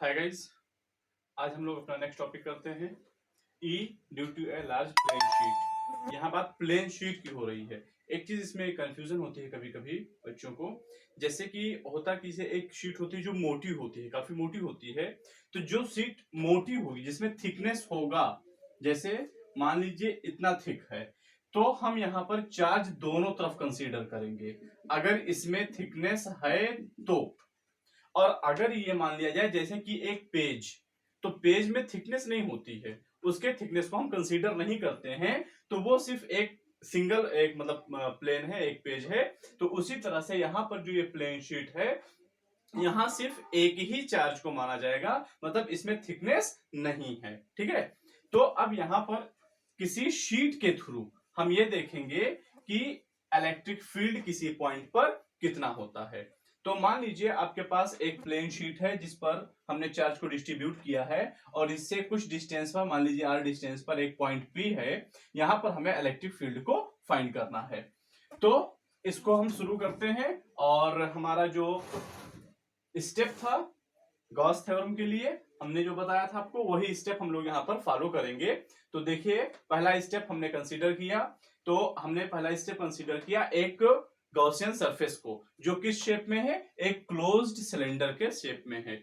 Hi guys, आज हम लोग अपना नेक्स्ट टॉपिक करते हैं E due to a large plane sheet. यहाँ बात प्लेन शीट की हो रही है। एक चीज इसमें कंफ्यूजन होती है कभी कभी बच्चों को, जैसे कि होता कि से एक शीट होती है जो मोटी होती है, काफी मोटी होती है। तो जो शीट मोटी होगी जिसमें थिकनेस होगा, जैसे मान लीजिए इतना थिक है, तो हम यहाँ पर चार्ज दोनों तरफ कंसीडर करेंगे अगर इसमें थिकनेस है तो। और अगर ये मान लिया जाए जैसे कि एक पेज, तो पेज में थिकनेस नहीं होती है, उसके थिकनेस को हम कंसीडर नहीं करते हैं, तो वो सिर्फ एक सिंगल एक मतलब प्लेन है, एक पेज है। तो उसी तरह से यहाँ पर जो ये प्लेन शीट है, यहाँ सिर्फ एक ही चार्ज को माना जाएगा, मतलब इसमें थिकनेस नहीं है। ठीक है, तो अब यहाँ पर किसी शीट के थ्रू हम ये देखेंगे कि इलेक्ट्रिक फील्ड किसी पॉइंट पर कितना होता है। तो मान लीजिए आपके पास एक प्लेन शीट है जिस पर हमने चार्ज को डिस्ट्रीब्यूट किया है, और इससे कुछ डिस्टेंस पर, मान लीजिए r डिस्टेंस पर एक पॉइंट P है। यहां पर हमें इलेक्ट्रिक फील्ड को फाइंड करना है। तो इसको हम शुरू करते हैं, और हमारा जो स्टेप था गॉस थ्योरम के लिए हमने जो बताया था आपको, वही स्टेप हम लोग यहाँ पर फॉलो करेंगे। तो देखिए, पहला स्टेप हमने कंसीडर किया, तो हमने पहला स्टेप कंसीडर किया एक गॉसियन सरफेस को, जो किस शेप में है, एक क्लोज्ड सिलेंडर के शेप में है।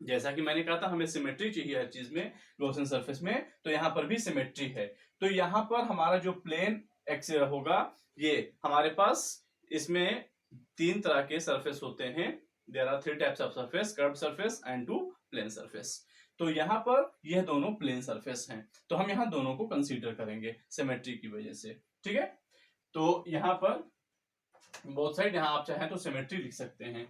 जैसा कि मैंने कहा था हमें सिमेट्री चाहिए हर चीज में, गॉसियन सरफेस में, तो यहाँ पर भी सिमेट्री है। तो यहाँ पर हमारा जो प्लेन एक्स होगा, ये हमारे पास इसमें तीन तरह के सरफेस होते हैं। There are three types of surface, curve surface and two plane surface. तो यहाँ पर यह दोनों प्लेन सरफेस हैं, तो हम यहाँ दोनों को कंसीडर करेंगे सिमेट्री की वजह से। ठीक है, तो यहाँ पर बोथ साइड यहाँ आप चाहें तो सिमेट्री लिख सकते हैं।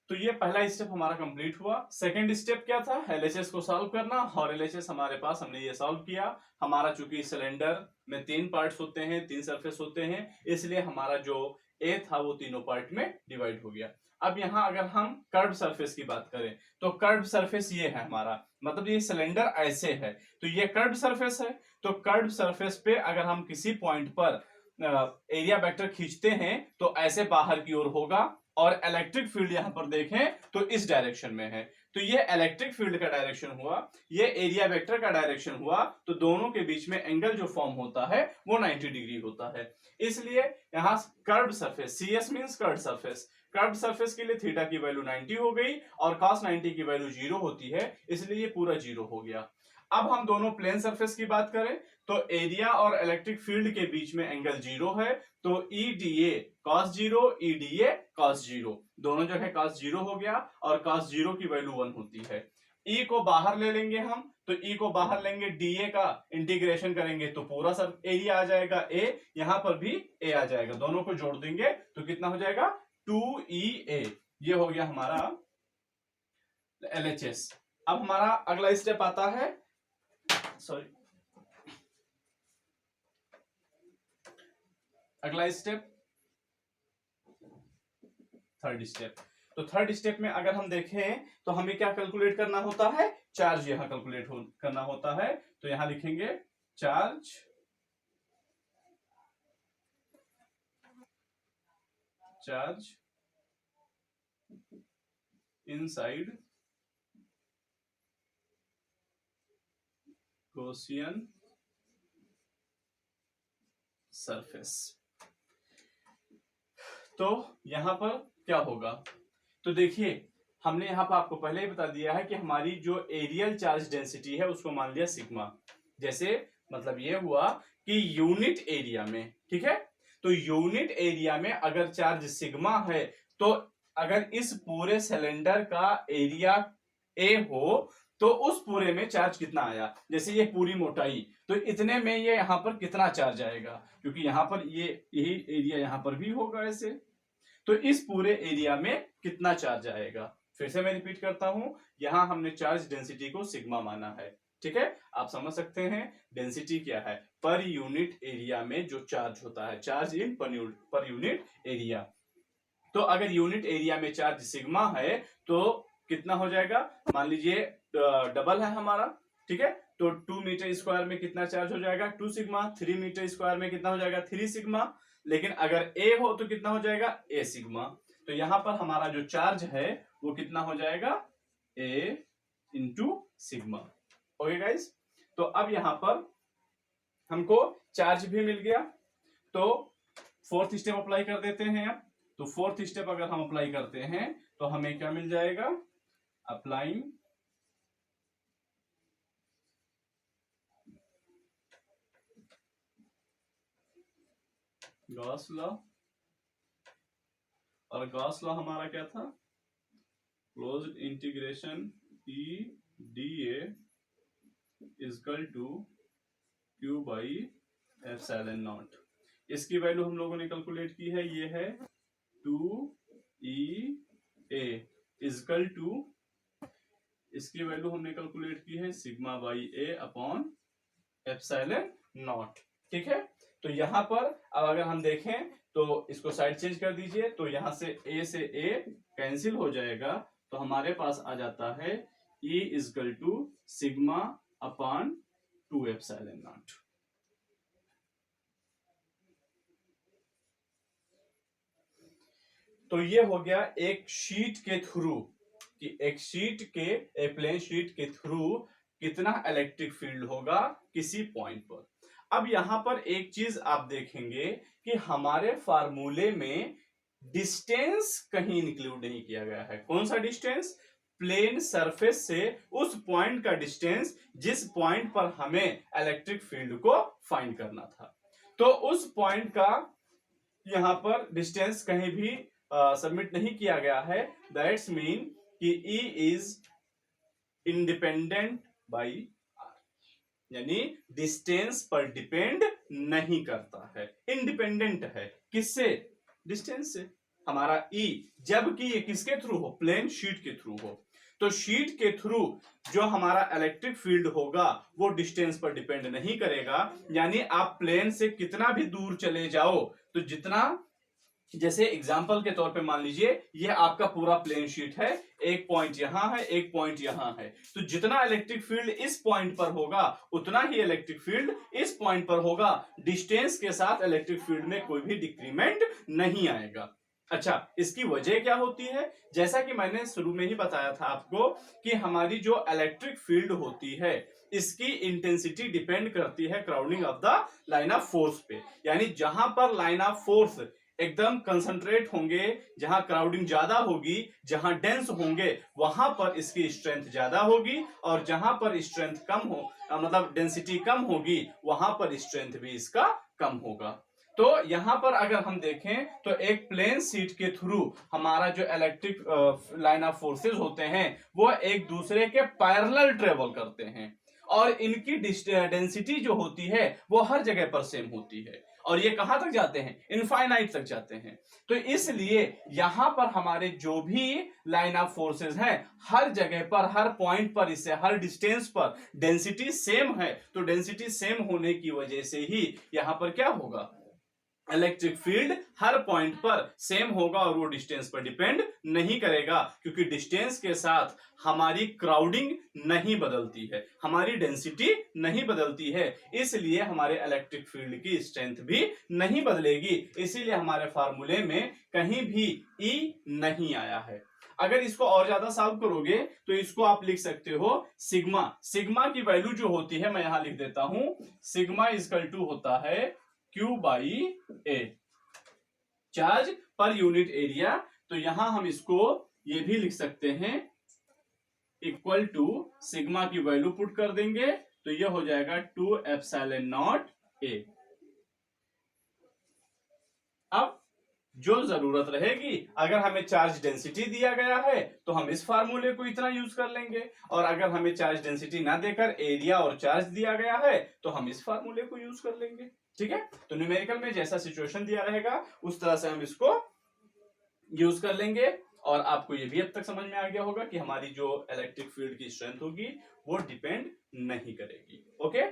तो ये पहला स्टेप हमारा कंप्लीट हुआ। सेकंड स्टेप क्या था, एलएचएस को सॉल्व करना, और एलएचएस हमारे पास, हमने ये सॉल्व किया। हमारा चूंकि सिलेंडर में तीन पार्ट्स होते हैं, तीन सरफेस होते हैं, इसलिए हमारा जो ए था वो तीनों पार्ट में डिवाइड हो गया। अब यहाँ अगर हम कर्व सरफेस की बात करें, तो कर्व सरफेस ये है हमारा, मतलब ये सिलेंडर ऐसे है, तो ये कर्व सरफेस है। तो कर्व सरफेस पे अगर हम किसी पॉइंट पर एरिया वेक्टर खींचते हैं तो ऐसे बाहर की ओर होगा, और इलेक्ट्रिक फील्ड यहां पर देखें तो इस डायरेक्शन में है। तो ये इलेक्ट्रिक फील्ड का डायरेक्शन हुआ, ये एरिया वेक्टर का डायरेक्शन हुआ, तो दोनों के बीच में एंगल जो फॉर्म होता है वो 90 डिग्री होता है। इसलिए यहां curved surface, CS means curved surface, curved surface के लिए थीटा की वैल्यू 90 हो गई, और cos 90 की वैल्यू 0 होती है, इसलिए ये पूरा 0 हो गया। अब हम दोनों प्लेन सरफेस की बात करें, तो एरिया और इलेक्ट्रिक फील्ड के बीच में एंगल 0 है, तो EDA cos 0, EDA cos 0, दोनों जगह cos 0 हो गया, और cos 0 की वैल्यू 1 होती है। E को बाहर ले लेंगे हम, तो E को बाहर लेंगे, DA का इंटीग्रेशन करेंगे तो पूरा सब एरिया आ जाएगा A, यहां पर भी A आ जाएगा, दोनों को जोड़ देंगे तो कितना हो जाएगा 2EA। ये हो गया हमारा LHS। अब हमारा अगला स्टेप आता है, सॉरी, अगला स्टेप थर्ड स्टेप। तो थर्ड स्टेप में अगर हम देखें तो हमें क्या कैलकुलेट करना होता है, चार्ज यहां कैलकुलेट करना होता है। तो यहां लिखेंगे चार्ज इनसाइड गॉसियन सरफेस। तो यहां पर क्या होगा, तो देखिए हमने यहां पर आपको पहले ही बता दिया है कि हमारी जो एरियल चार्ज डेंसिटी है उसको मान लिया सिग्मा। जैसे मतलब ये हुआ कि यूनिट एरिया में, ठीक है, तो यूनिट एरिया में अगर चार्ज सिग्मा है, तो अगर इस पूरे सिलेंडर का एरिया A हो, तो उस पूरे में चार्ज कितना आया, जैसे ये पूरी मोटाई, तो इतने में ये यहां पर कितना चार्ज आएगा, क्योंकि यहां पर ये यही एरिया यहां पर भी होगा ऐसे, तो इस पूरे एरिया में कितना चार्ज आएगा। फिर से मैं रिपीट करता हूं, यहां हमने चार्ज डेंसिटी को सिग्मा माना है। ठीक है, आप समझ सकते हैं डेंसिटी क्या है, पर यूनिट एरिया में जो चार्ज होता है, charge in per unit area. तो अगर यूनिट एरिया में चार्ज सिग्मा है तो कितना हो जाएगा, मान लीजिए डबल है हमारा, ठीक है, तो 2 मीटर स्क्वायर में कितना चार्ज हो जाएगा, 2 सिग्मा। 3 मीटर स्क्वायर में कितना हो जाएगा, 3 सिग्मा। लेकिन अगर A हो तो कितना हो जाएगा, A सिग्मा। तो यहां पर हमारा जो चार्ज है वो कितना हो जाएगा, ए इंटू सिग्मा। ओके गाइस, तो अब यहां पर हमको चार्ज भी मिल गया, तो फोर्थ स्टेप अप्लाई कर देते हैं। अब तो फोर्थ स्टेप अगर हम अप्लाई करते हैं तो हमें क्या मिल जाएगा, अप्लाइंग गॉस लॉ, और गॉस लॉ हमारा क्या था, closed integration E D is equal to Q by epsilon naught. इसकी वैल्यू हम लोगों ने कैलकुलेट की है, ये है 2e इजकल टू, इसकी वैल्यू हमने कैलकुलेट की है sigma by A upon epsilon naught. ठीक है, तो यहां पर अब अगर हम देखें तो इसको साइड चेंज कर दीजिए, तो यहां से ए कैंसिल हो जाएगा, तो हमारे पास आ जाता है E is equal to sigma upon 2 epsilon naught. तो ये हो गया एक शीट के थ्रू, कि एक शीट के, एक प्लेन शीट के थ्रू कितना इलेक्ट्रिक फील्ड होगा किसी पॉइंट पर। अब यहां पर एक चीज आप देखेंगे कि हमारे फार्मूले में डिस्टेंस कहीं इंक्लूड नहीं किया गया है। कौन सा डिस्टेंस, प्लेन सरफेस से उस पॉइंट का डिस्टेंस जिस पॉइंट पर हमें इलेक्ट्रिक फील्ड को फाइंड करना था। तो उस पॉइंट का यहां पर डिस्टेंस कहीं भी सबमिट नहीं किया गया है। दैट्स मीन कि E is independent by R, यानी डिस्टेंस पर डिपेंड नहीं करता है, इंडिपेंडेंट है। किससे, डिस्टेंस से। हमारा E जबकि ये किसके थ्रू हो, प्लेन शीट के थ्रू हो, तो शीट के थ्रू जो हमारा इलेक्ट्रिक फील्ड होगा वो डिस्टेंस पर डिपेंड नहीं करेगा। यानी आप प्लेन से कितना भी दूर चले जाओ, तो जितना, जैसे एग्जांपल के तौर पे मान लीजिए ये आपका पूरा प्लेन शीट है, एक पॉइंट यहां है, एक पॉइंट यहां है, तो जितना इलेक्ट्रिक फील्ड इस पॉइंट पर होगा उतना ही इलेक्ट्रिक फील्ड इस पॉइंट पर होगा। डिस्टेंस के साथ इलेक्ट्रिक फील्ड में कोई भी डिक्रीमेंट नहीं आएगा। अच्छा, इसकी वजह क्या होती है, जैसा कि मैंने शुरू में ही बताया था आपको कि हमारी जो इलेक्ट्रिक फील्ड होती है इसकी इंटेंसिटी डिपेंड करती है crowding of the line of force पे। यानी जहां पर लाइन ऑफ फोर्स एकदम कंसंट्रेट होंगे, जहां क्राउडिंग ज्यादा होगी, जहां डेंस होंगे, वहां पर इसकी स्ट्रेंथ ज्यादा होगी, और जहां पर स्ट्रेंथ कम हो, मतलब डेंसिटी कम होगी, वहां पर स्ट्रेंथ भी इसका कम होगा। तो यहां पर अगर हम देखें तो एक प्लेन शीट के थ्रू हमारा जो इलेक्ट्रिक लाइन ऑफ फोर्सेस होते हैं वो एक दूसरे के पैरेलल ट्रेवल करते हैं, और इनकी डेंसिटी जो होती है वो हर जगह पर सेम होती है, और ये कहां तक जाते हैं, इनफाइनाइट तक जाते हैं। तो इसलिए यहां पर हमारे जो भी लाइन ऑफ फोर्सेस हैं हर जगह पर, हर पॉइंट पर, इससे हर डिस्टेंस पर डेंसिटी सेम है। तो डेंसिटी सेम होने की वजह से ही यहां पर क्या होगा, इलेक्ट्रिक फील्ड हर पॉइंट पर सेम होगा, और वो डिस्टेंस पर डिपेंड नहीं करेगा, क्योंकि डिस्टेंस के साथ हमारी क्राउडिंग नहीं बदलती है, हमारी डेंसिटी नहीं बदलती है, इसलिए हमारे इलेक्ट्रिक फील्ड की स्ट्रेंथ भी नहीं बदलेगी। इसीलिए हमारे फार्मूले में कहीं भी E नहीं आया है। अगर इसको और ज्यादा सॉल्व करोगे तो इसको आप लिख सकते हो सिग्मा, सिग्मा की वैल्यू जो होती है मैं यहां लिख देता हूं, सिग्मा इजकल टू होता है Q by A, charge per unit area. तो यहां हम इसको ये भी लिख सकते हैं इक्वल टू, सिग्मा की वैल्यू पुट कर देंगे तो ये हो जाएगा 2 एप्सिलॉन नॉट ए। अब जो जरूरत रहेगी, अगर हमें चार्ज डेंसिटी दिया गया है तो हम इस फार्मूले को इतना यूज कर लेंगे, और अगर हमें चार्ज डेंसिटी ना देकर एरिया और चार्ज दिया गया है तो हम इस फार्मूले को यूज कर लेंगे। ठीक है, तो न्यूमेरिकल में जैसा सिचुएशन दिया रहेगा उस तरह से हम इसको यूज कर लेंगे, और आपको ये भी अब तक समझ में आ गया होगा कि हमारी जो इलेक्ट्रिक फील्ड की स्ट्रेंथ होगी वो डिपेंड नहीं करेगी। ओके,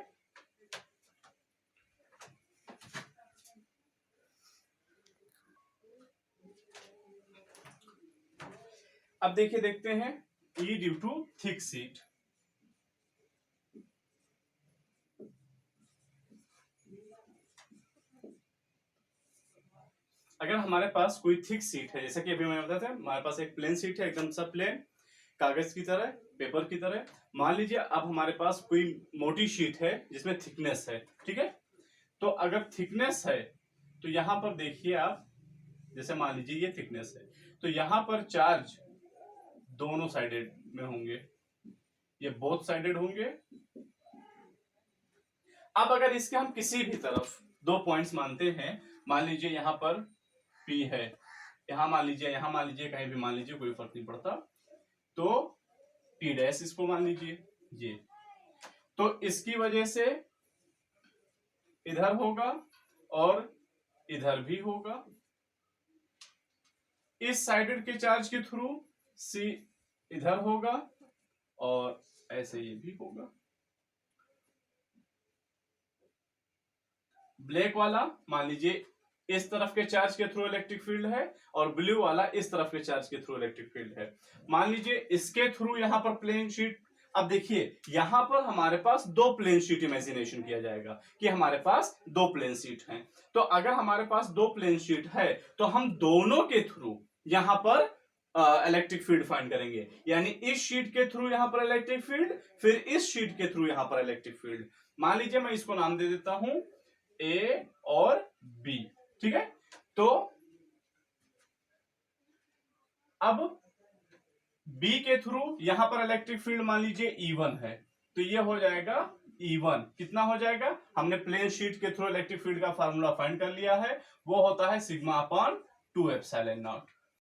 अब देखिए, देखते हैं E due to thick sheet. अगर हमारे पास कोई थिक शीट है, जैसा कि अभी मैंने बताया था, हमारे पास एक प्लेन शीट है, एकदम सा प्लेन, कागज की तरह, पेपर की तरह। मान लीजिए अब हमारे पास कोई मोटी शीट है जिसमें थिकनेस है, ठीक है। तो अगर थिकनेस है तो यहां पर देखिए आप, जैसे मान लीजिए ये थिकनेस है, तो यहां पर चार्ज दोनों साइडेड में होंगे, ये बोथ साइडेड होंगे। अब अगर इसके हम किसी भी तरफ दो पॉइंट्स मानते हैं, मान लीजिए यहां पर P है, यहां मान लीजिए कहीं भी मान लीजिए, कोई फर्क नहीं पड़ता, तो P डैश इसको मान लीजिए ये, तो इसकी वजह से इधर होगा और इधर भी होगा। इस साइडेड के चार्ज के थ्रू C इधर होगा और ऐसे ये भी होगा। ब्लैक वाला मान लीजिए इस तरफ के चार्ज के थ्रू इलेक्ट्रिक फील्ड है और ब्लू वाला इस तरफ के चार्ज के थ्रू इलेक्ट्रिक फील्ड है। मान लीजिए इसके थ्रू यहां पर प्लेन शीट, अब देखिए यहां पर हमारे पास दो प्लेन शीट इमेजिनेशन किया जाएगा कि हमारे पास दो प्लेन शीट हैं। तो अगर हमारे पास दो प्लेन शीट है तो हम दोनों के थ्रू यहां पर इलेक्ट्रिक फील्ड फाइंड करेंगे, यानी इस शीट के थ्रू यहां पर इलेक्ट्रिक फील्ड, फिर इस शीट के थ्रू यहां पर इलेक्ट्रिक फील्ड। मान लीजिए मैं इसको नाम दे देता हूं A और B, ठीक है। तो अब B के थ्रू यहां पर इलेक्ट्रिक फील्ड मान लीजिए E1 है, तो ये हो जाएगा E1 कितना हो जाएगा, हमने प्लेन शीट के थ्रू इलेक्ट्रिक फील्ड का फार्मूला फाइंड कर लिया है, वो होता है सिग्मा अपॉन 2 एप्सिलॉन नॉट।